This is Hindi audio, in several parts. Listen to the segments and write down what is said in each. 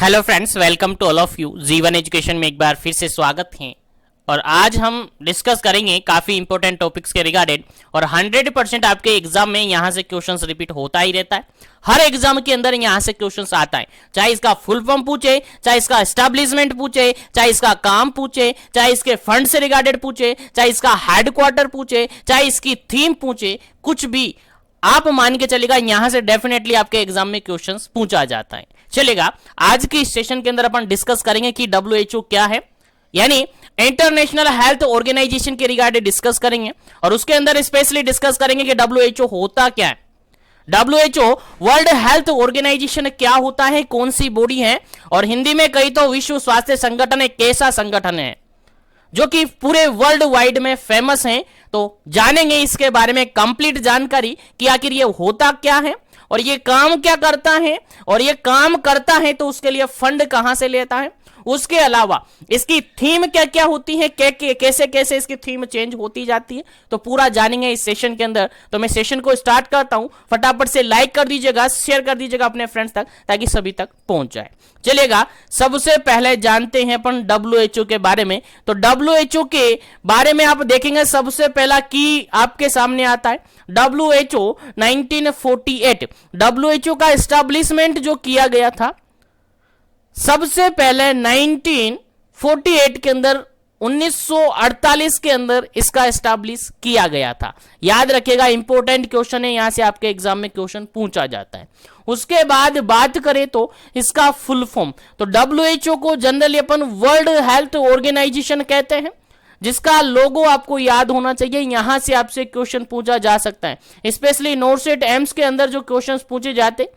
Hello friends, welcome to all of you. Jeevan education में एक बार फिर से स्वागत है। और आज हम डिस्कस करेंगे काफी इंपॉर्टेंट टॉपिक्स के रिगार्डेड। और 100% आपके एग्जाम में यहाँ से क्वेश्चंस रिपीट होता ही रहता है। हर एग्जाम के अंदर यहाँ से क्वेश्चंस आता है, चाहे इसका फुल फॉर्म पूछे, चाहे इसका एस्टैब्लिशमेंट पूछे, चाहे इसका काम पूछे, चाहे इसके फंड से रिगार्डेड पूछे, चाहे इसका हेडक्वार्टर पूछे, चाहे इसकी थीम पूछे, कुछ भी आप मान के चलेगा यहां से डेफिनेटली आपके एग्जाम में क्वेश्चंस पूछा जाता है। चलेगा, आज की सेशन के अंदर अपन डिस्कस करेंगे कि WHO क्या है, यानी इंटरनेशनल हेल्थ ऑर्गेनाइजेशन के रिगार्डिंग डिस्कस करेंगे। और उसके अंदर स्पेशली डिस्कस करेंगे कि WHO होता क्या है, WHO वर्ल्ड हेल्थ ऑर्गेनाइजेशन क्या होता है, कौन सी बॉडी है, और हिंदी में कही तो विश्व स्वास्थ्य संगठन एक कैसा संगठन है जो कि पूरे वर्ल्ड वाइड में फेमस है। तो जानेंगे इसके बारे में कंप्लीट जानकारी कि आखिर ये होता क्या है और ये काम क्या करता है, और ये काम करता है तो उसके लिए फंड कहां से लेता है। उसके अलावा इसकी थीम क्या क्या होती है, कैसे कैसे इसकी थीम चेंज होती जाती है, तो पूरा जानेंगे इस सेशन के अंदर। तो मैं सेशन को स्टार्ट करता हूं, फटाफट से लाइक कर दीजिएगा, शेयर कर दीजिएगा अपने फ्रेंड्स तक, ताकि सभी तक पहुंच जाए। चलिएगा, सबसे पहले जानते हैं अपन WHO के बारे में। तो WHO के बारे में आप देखेंगे, सबसे पहला की आपके सामने आता है WHO 1948। WHO का एस्टैब्लिशमेंट जो किया गया था सबसे पहले 1948 के अंदर, 1948 के अंदर इसका एस्टैब्लिश किया गया था। याद रखिएगा, इंपॉर्टेंट क्वेश्चन है, यहां से आपके एग्जाम में क्वेश्चन पूछा जाता है। उसके बाद बात करें तो इसका फुल फॉर्म, तो WHO को जनरली अपन वर्ल्ड हेल्थ ऑर्गेनाइजेशन कहते हैं, जिसका लोगो आपको याद होना चाहिए। यहां से आपसे क्वेश्चन पूछा जा सकता है, स्पेशली नोटसेट एम्स के अंदर जो क्वेश्चन पूछे जाते,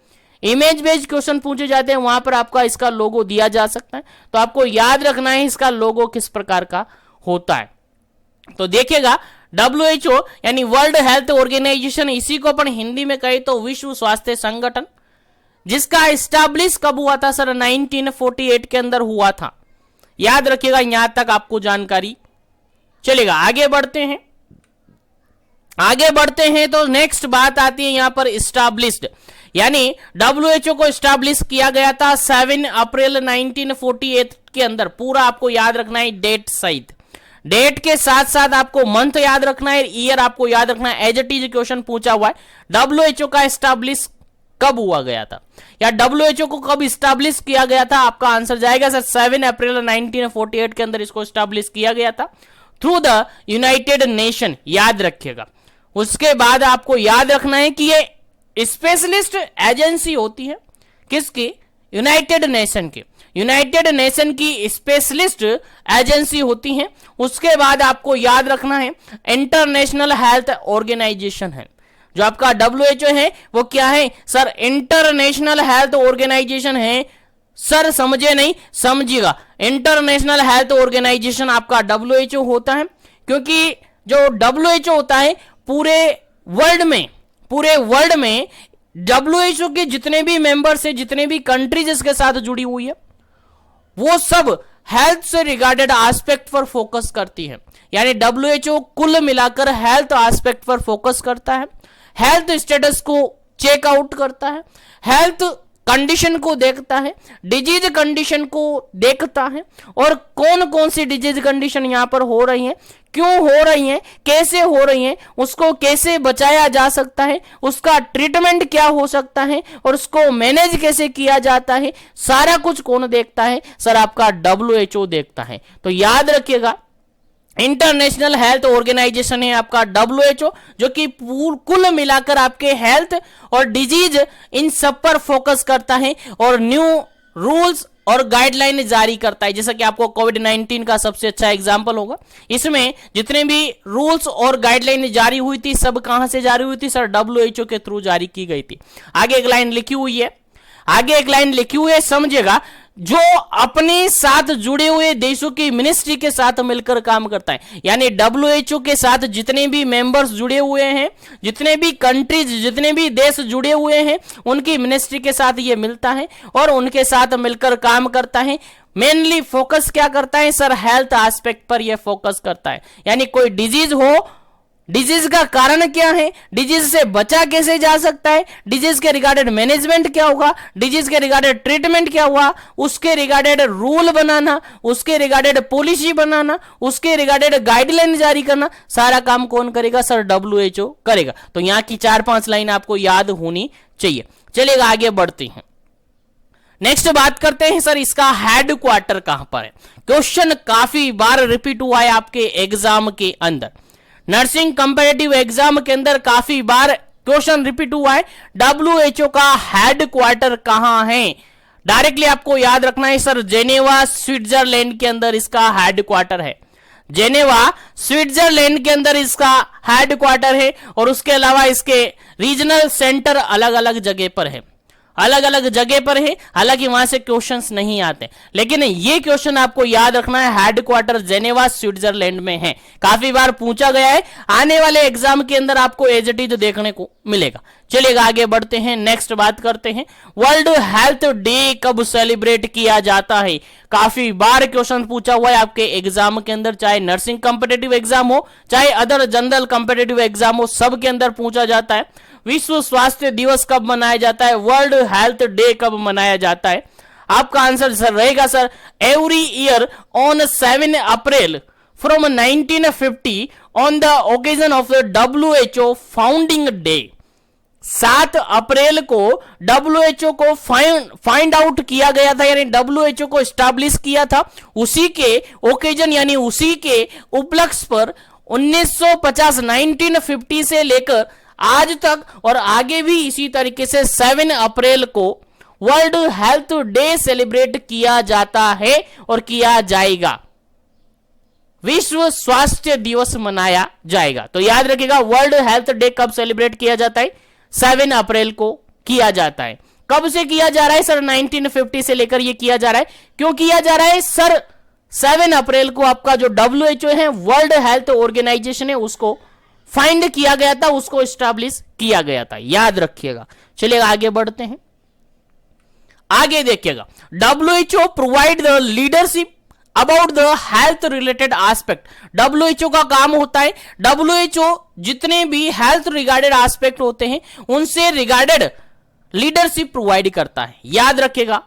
इमेज बेस्ड क्वेश्चन पूछे जाते हैं, वहां पर आपका इसका लोगो दिया जा सकता है। तो आपको याद रखना है इसका लोगो किस प्रकार का होता है। तो देखिएगा, WHO यानी वर्ल्ड हेल्थ ऑर्गेनाइजेशन, इसी को अपन हिंदी में कहे तो विश्व स्वास्थ्य संगठन, जिसका एस्टैब्लिश कब हुआ था सर? 1948 के अंदर हुआ था। याद रखिएगा, यहां तक आपको जानकारी चलेगा। आगे बढ़ते हैं तो नेक्स्ट बात आती है यहां पर एस्टैब्लिश्ड, यानी WHO को एस्टैब्लिश किया गया था 7 अप्रैल 1948 के अंदर। पूरा आपको याद रखना है डेट सहित, डेट के साथ साथ आपको मंथ याद रखना है, ईयर आपको याद रखना है। एज इट इज क्वेश्चन पूछा हुआ है, WHO का एस्टैब्लिश कब हुआ गया था, या WHO को कब एस्टैब्लिश किया गया था? आपका आंसर जाएगा सर 7 अप्रैल 1948 के अंदर इसको एस्टैब्लिश किया गया था थ्रू द यूनाइटेड नेशन। याद रखिएगा। उसके बाद आपको याद रखना है कि ये स्पेशलिस्ट एजेंसी होती है किसकी? यूनाइटेड नेशन की। यूनाइटेड नेशन की स्पेशलिस्ट एजेंसी होती है। उसके बाद आपको याद रखना है इंटरनेशनल हेल्थ ऑर्गेनाइजेशन है। जो आपका WHO है वो क्या है सर? इंटरनेशनल हेल्थ ऑर्गेनाइजेशन है। सर समझे नहीं, समझिएगा, इंटरनेशनल हेल्थ ऑर्गेनाइजेशन आपका WHO होता है, क्योंकि जो WHO होता है पूरे वर्ल्ड में WHO के जितने भी मेंबर्स है, जितने भी कंट्रीज इसके साथ जुड़ी हुई है, वो सब हेल्थ से रिगार्डेड एस्पेक्ट पर फोकस करती है। यानी WHO कुल मिलाकर हेल्थ एस्पेक्ट पर फोकस करता है, हेल्थ स्टेटस को चेक आउट करता है, हेल्थ कंडीशन को देखता है, डिजीज कंडीशन को देखता है, और कौन कौन सी डिजीज कंडीशन यहां पर हो रही है, क्यों हो रही है, कैसे हो रही है, उसको कैसे बचाया जा सकता है, उसका ट्रीटमेंट क्या हो सकता है, और उसको मैनेज कैसे किया जाता है, सारा कुछ कौन देखता है सर? आपका WHO देखता है। तो याद रखिएगा, इंटरनेशनल हेल्थ ऑर्गेनाइजेशन है आपका WHO, जो कि कुल मिलाकर आपके हेल्थ और डिजीज इन सब पर फोकस करता है और न्यू रूल्स और गाइडलाइन जारी करता है। जैसा कि आपको कोविड-19 का सबसे अच्छा एग्जांपल होगा, इसमें जितने भी रूल्स और गाइडलाइन जारी हुई थी, सब कहां से जारी हुई थी सर? WHO के थ्रू जारी की गई थी। आगे एक लाइन लिखी हुई है, समझिएगा, जो अपने साथ जुड़े हुए देशों की मिनिस्ट्री के साथ मिलकर काम करता है। यानी WHO के साथ जितने भी मेंबर्स जुड़े हुए हैं, जितने भी कंट्रीज, जितने भी देश जुड़े हुए हैं, उनकी मिनिस्ट्री के साथ ये मिलता है और उनके साथ मिलकर काम करता है। मेनली फोकस क्या करता है सर? हेल्थ एस्पेक्ट पर ये फोकस करता है। यानी कोई डिजीज हो, डिजीज का कारण क्या है, डिजीज से बचा कैसे जा सकता है, डिजीज के रिगार्डेड मैनेजमेंट क्या होगा, डिजीज के रिगार्डेड ट्रीटमेंट क्या हुआ, उसके रिगार्डेड रूल बनाना, उसके रिगार्डेड पॉलिसी बनाना, उसके रिगार्डेड गाइडलाइन जारी करना, सारा काम कौन करेगा सर, WHO करेगा। तो यहां की 4-5 लाइन आपको याद होनी चाहिए। चलिएगा आगे बढ़ते हैं, नेक्स्ट बात करते हैं सर इसका हेडक्वार्टर कहां पर है। क्वेश्चन काफी बार रिपीट हुआ है आपके एग्जाम के अंदर, नर्सिंग कंपैरेटिव एग्जाम के अंदर काफी बार क्वेश्चन रिपीट हुआ है, WHO का हेडक्वार्टर कहां है। डायरेक्टली आपको याद रखना है सर, जेनेवा स्विट्जरलैंड के अंदर इसका हेडक्वार्टर है, जेनेवा स्विट्जरलैंड के अंदर इसका हेडक्वार्टर है। और उसके अलावा इसके रीजनल सेंटर अलग अलग जगह पर है, अलग अलग जगह पर है, हालांकि वहां से क्वेश्चंस नहीं आते, लेकिन ये क्वेश्चन आपको याद रखना है, हेडक्वार्टर जेनेवा स्विट्जरलैंड में है, काफी बार पूछा गया है, आने वाले एग्जाम के अंदर आपको एज इट इज देखने को मिलेगा। चलिएगा आगे बढ़ते हैं, नेक्स्ट बात करते हैं, वर्ल्ड हेल्थ डे कब सेलिब्रेट किया जाता है। काफी बार क्वेश्चन पूछा हुआ है आपके एग्जाम के अंदर, चाहे नर्सिंग कंपिटिटिव एग्जाम हो, चाहे अदर जनरल कंपिटिटिव एग्जाम हो, सब के अंदर पूछा जाता है। विश्व स्वास्थ्य दिवस कब मनाया जाता है, वर्ल्ड हेल्थ डे कब मनाया जाता है। आपका आंसर सर रहेगा sir, every year on 7 April from 1950 on the occasion of the WHO founding day. 7 अप्रैल को WHO को फाइंड आउट किया गया था, यानी WHO को स्टैब्लिश किया था, उसी के ओकेजन यानी उसी के उपलक्ष्य पर 1950 से लेकर आज तक और आगे भी इसी तरीके से 7 अप्रैल को वर्ल्ड हेल्थ डे सेलिब्रेट किया जाता है और किया जाएगा, विश्व स्वास्थ्य दिवस मनाया जाएगा। तो याद रखिएगा, वर्ल्ड हेल्थ डे कब सेलिब्रेट किया जाता है, 7 अप्रैल को किया जाता है। कब से किया जा रहा है सर, 1950 से लेकर ये किया जा रहा है। क्यों किया जा रहा है सर, 7 अप्रैल को आपका जो WHO है, वर्ल्ड हेल्थ ऑर्गेनाइजेशन है, उसको फाइंड किया गया था, उसको स्टैब्लिश किया गया था, याद रखिएगा। चलिए आगे बढ़ते हैं, आगे देखिएगा, WHO provide the leadership about the health related aspect. WHO का काम होता है, WHO जितने भी हेल्थ रिगार्डेड एस्पेक्ट होते हैं उनसे रिगार्डेड लीडरशिप प्रोवाइड करता है, याद रखिएगा।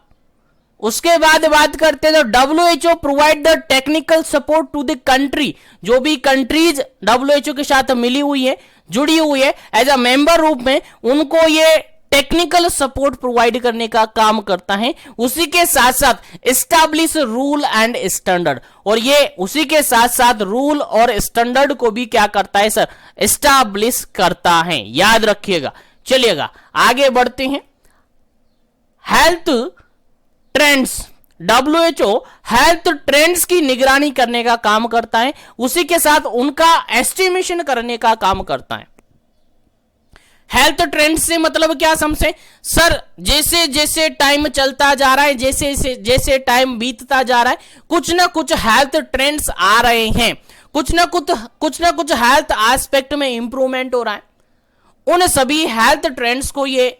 उसके बाद बात करते हैं तो WHO provide the technical support to the country, जो भी कंट्रीज WHO के साथ मिली हुई है, जुड़ी हुई है एज अ मेंबर रूप में, उनको ये टेक्निकल सपोर्ट प्रोवाइड करने का काम करता है। उसी के साथ साथ एस्टैब्लिश रूल एंड स्टैंडर्ड, और ये उसी के साथ साथ रूल और स्टैंडर्ड को भी क्या करता है सर, एस्टैब्लिश करता है, याद रखिएगा। चलिएगा आगे बढ़ते हैं, health trends, WHO health trends की निगरानी करने का काम करता है, उसी के साथ उनका एस्टिमेशन करने का काम करता है। हेल्थ ट्रेंड से मतलब क्या समझे सर, जैसे जैसे टाइम चलता जा रहा है, जैसे जैसे टाइम बीतता जा रहा है, कुछ ना कुछ हेल्थ ट्रेंड्स आ रहे हैं, कुछ ना कुछ हेल्थ एस्पेक्ट में इंप्रूवमेंट हो रहा है। उन सभी हेल्थ ट्रेंड्स को ये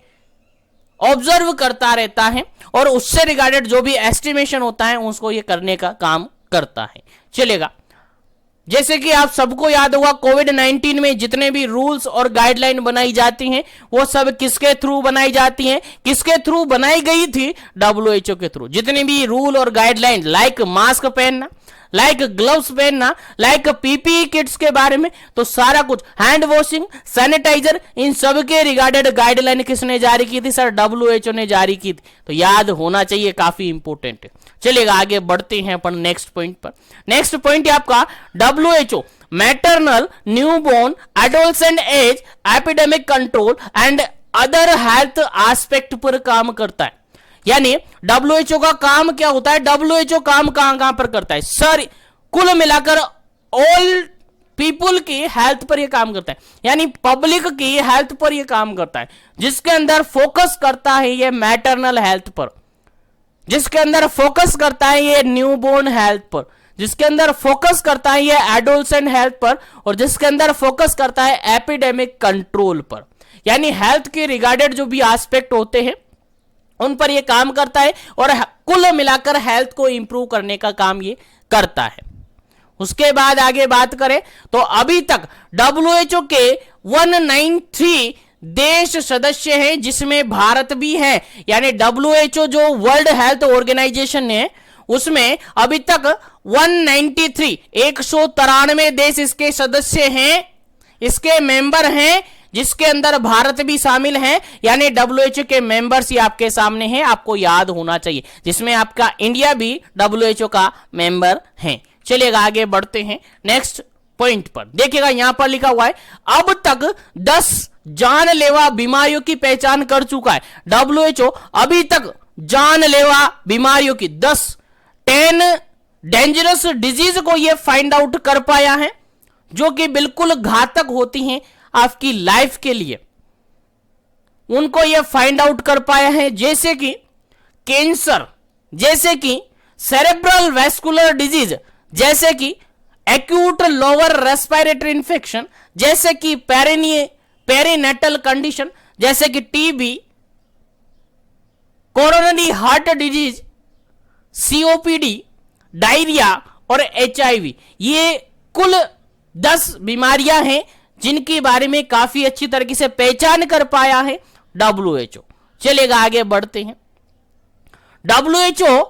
ऑब्जर्व करता रहता है और उससे रिगार्डेड जो भी एस्टिमेशन होता है उसको ये करने का काम करता है। चलेगा, जैसे कि आप सबको याद होगा, कोविड-19 में जितने भी रूल्स और गाइडलाइन बनाई जाती हैं वो सब किसके थ्रू बनाई जाती हैं, किसके थ्रू बनाई गई थी, WHO के थ्रू। जितने भी रूल और गाइडलाइन, लाइक मास्क पहनना, लाइक ग्लव्स पहनना, लाइक PPE किट्स के बारे में, तो सारा कुछ, हैंड वॉशिंग, सैनिटाइजर, इन सब के रिगार्डेड गाइडलाइन किसने जारी की थी सर, WHO ने जारी की थी। तो याद होना चाहिए, काफी इंपोर्टेंट है। चलिएगा आगे बढ़ते हैं अपन नेक्स्ट पॉइंट पर। नेक्स्ट पॉइंट है आपका, WHO maternal, newborn, adolescent age, epidemic control and other health aspect पर काम करता है। यानी WHO का काम क्या होता है, WHO काम कहां पर करता है सर, कुल मिलाकर ऑल पीपुल की हेल्थ पर यह काम करता है, यानी पब्लिक की हेल्थ पर यह काम करता है, जिसके अंदर फोकस करता है ये मैटरनल हेल्थ पर, जिसके अंदर फोकस करता है ये न्यूबॉर्न हेल्थ पर, जिसके अंदर फोकस करता है ये एडोलसेंट हेल्थ पर, और जिसके अंदर फोकस करता है एपिडेमिक कंट्रोल पर। यानी हेल्थ के रिगार्डेड जो भी एस्पेक्ट होते हैं उन पर यह काम करता है और कुल मिलाकर हेल्थ को इंप्रूव करने का काम ये करता है। उसके बाद आगे बात करें तो अभी तक WHO के 193 देश सदस्य हैं, जिसमें भारत भी है। यानी WHO जो वर्ल्ड हेल्थ ऑर्गेनाइजेशन है उसमें अभी तक 193 193 देश इसके सदस्य हैं, इसके मेंबर हैं, जिसके अंदर भारत भी शामिल है। यानी WHO के मेंबर्स ही आपके सामने हैं, आपको याद होना चाहिए, जिसमें आपका इंडिया भी WHO का मेंबर है। चलिएगा आगे बढ़ते हैं नेक्स्ट पॉइंट पर। देखिएगा यहां पर लिखा हुआ है अब तक 10 जानलेवा बीमारियों की पहचान कर चुका है WHO। अभी तक जानलेवा बीमारियों की 10 डेंजरस डिजीज को यह फाइंड आउट कर पाया है, जो कि बिल्कुल घातक होती हैं आपकी लाइफ के लिए, उनको यह फाइंड आउट कर पाया है। जैसे कि कैंसर, जैसे कि सेरेब्रल वैस्कुलर डिजीज, जैसे कि एक्यूट लोअर रेस्पिरेटरी इंफेक्शन, जैसे कि पेरिनेटल कंडीशन, जैसे कि TB, coronary heart disease, COPD, diarrhoea और HIV। ये कुल 10 बीमारियां हैं जिनके बारे में काफी अच्छी तरीके से पहचान कर पाया है WHO। चलेगा आगे बढ़ते हैं। WHO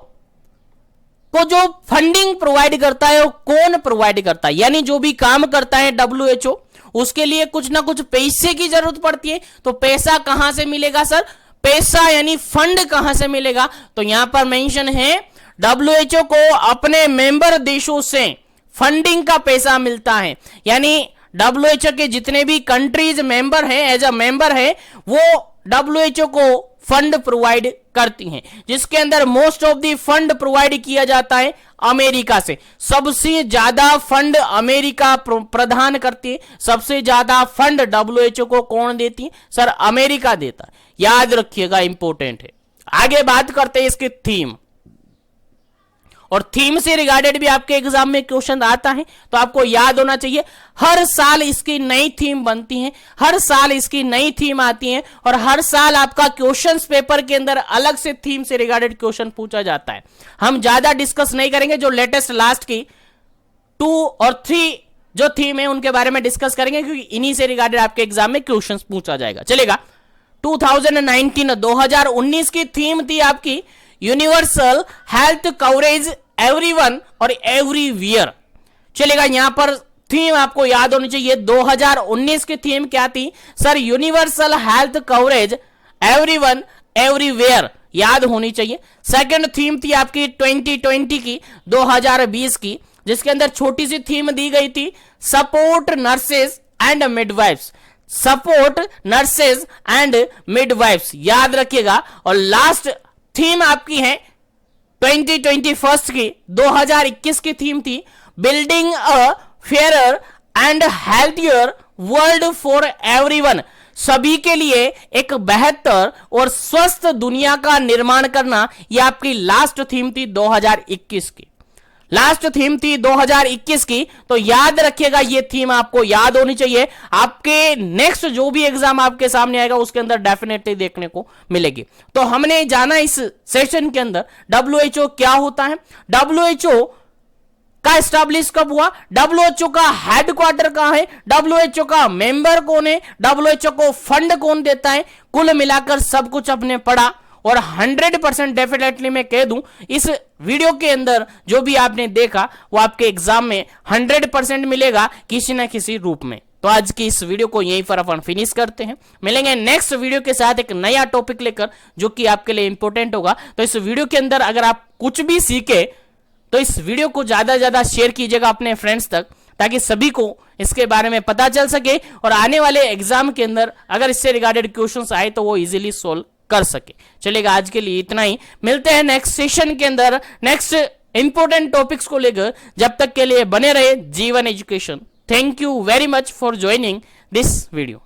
को जो फंडिंग प्रोवाइड करता है वो कौन प्रोवाइड करता है? यानी जो भी काम करता है WHO, उसके लिए कुछ ना कुछ पैसे की जरूरत पड़ती है। तो पैसा कहां से मिलेगा सर? पैसा यानी फंड कहां से मिलेगा? तो यहां पर मेंशन है WHO को अपने मेंबर देशों से फंडिंग का पैसा मिलता है। यानी WHO के जितने भी कंट्रीज मेंबर हैं, एज अ मेंबर है, वो WHO को फंड प्रोवाइड करती हैं, जिसके अंदर most of the fund provide किया जाता है अमेरिका से। सबसे ज्यादा फंड अमेरिका प्रदान करती है। सबसे ज्यादा फंड WHO को कौन देती है? सर अमेरिका देता है। याद रखिएगा, इंपॉर्टेंट है। आगे बात करते हैं इसकी थीम, और थीम से रिगार्डेड भी आपके एग्जाम में क्वेश्चन आता है, तो आपको याद होना चाहिए हर साल इसकी नई थीम बनती है, हर साल इसकी नई थीम आती है, और हर साल आपका क्वेश्चंस पेपर के अंदर अलग से थीम से रिगार्डेड क्वेश्चन पूछा जाता है। हम ज्यादा डिस्कस नहीं करेंगे, जो लेटेस्ट लास्ट की 2 और 3 जो थीम है उनके बारे में डिस्कस करेंगे, क्योंकि इन्हीं से रिगार्डेड आपके एग्जाम में क्वेश्चन पूछा जाएगा। चलेगा 2019 की थीम थी आपकी यूनिवर्सल हेल्थ कवरेज एवरीवन और एवरीवेयर। चलेगा यहां पर थीम आपको याद होनी चाहिए। 2019 की थीम क्या थी sir? Universal health coverage everyone everywhere, याद होनी चाहिए। सेकंड थीम थी आपकी 2020 की, 2020 की, जिसके अंदर छोटी सी थीम दी गई थी support nurses and midwives, support nurses and midwives, याद रखिएगा। और लास्ट थीम आपकी है 2021 की, 2021 की थीम थी building a fairer and healthier world for everyone, सभी के लिए एक बेहतर और स्वस्थ दुनिया का निर्माण करना। यह आपकी लास्ट थीम थी 2021 की, लास्ट थीम थी 2021 की। तो याद रखिएगा, ये थीम आपको याद होनी चाहिए। आपके नेक्स्ट जो भी एग्जाम आपके सामने आएगा उसके अंदर डेफिनेटली देखने को मिलेगी। तो हमने जाना इस सेशन के अंदर WHO क्या होता है, WHO का एस्टैब्लिश कब हुआ, WHO का हेडक्वार्टर कहां है, WHO का मेंबर कौन है, WHO को फंड कौन देता है, कुल मिलाकर सब कुछ आपने पढ़ा। और 100% डेफिनेटली मैं कह दूं, इस वीडियो के अंदर जो भी आपने देखा वो आपके एग्जाम में 100% मिलेगा किसी ना किसी रूप में। तो आज की इस वीडियो को यहीं पर अपन फिनिश करते हैं। मिलेंगे नेक्स्ट वीडियो के साथ एक नया टॉपिक लेकर, जो कि आपके लिए इंपॉर्टेंट होगा। तो इस वीडियो के अंदर अगर आप कुछ भी सीखे तो इस वीडियो को ज्यादा से ज्यादा शेयर कीजिएगा अपने फ्रेंड्स तक, ताकि सभी को इसके बारे में पता चल सके, और आने वाले एग्जाम के अंदर अगर इससे रिगार्डेड क्वेश्चंस आए तो वो इजीली सोल्व कर सके। चलेगा आज के लिए इतना ही, मिलते हैं नेक्स्ट सेशन के अंदर नेक्स्ट इंपॉर्टेंट टॉपिक्स को लेकर। जब तक के लिए बने रहे जीवन education. Thank you very much for joining this video.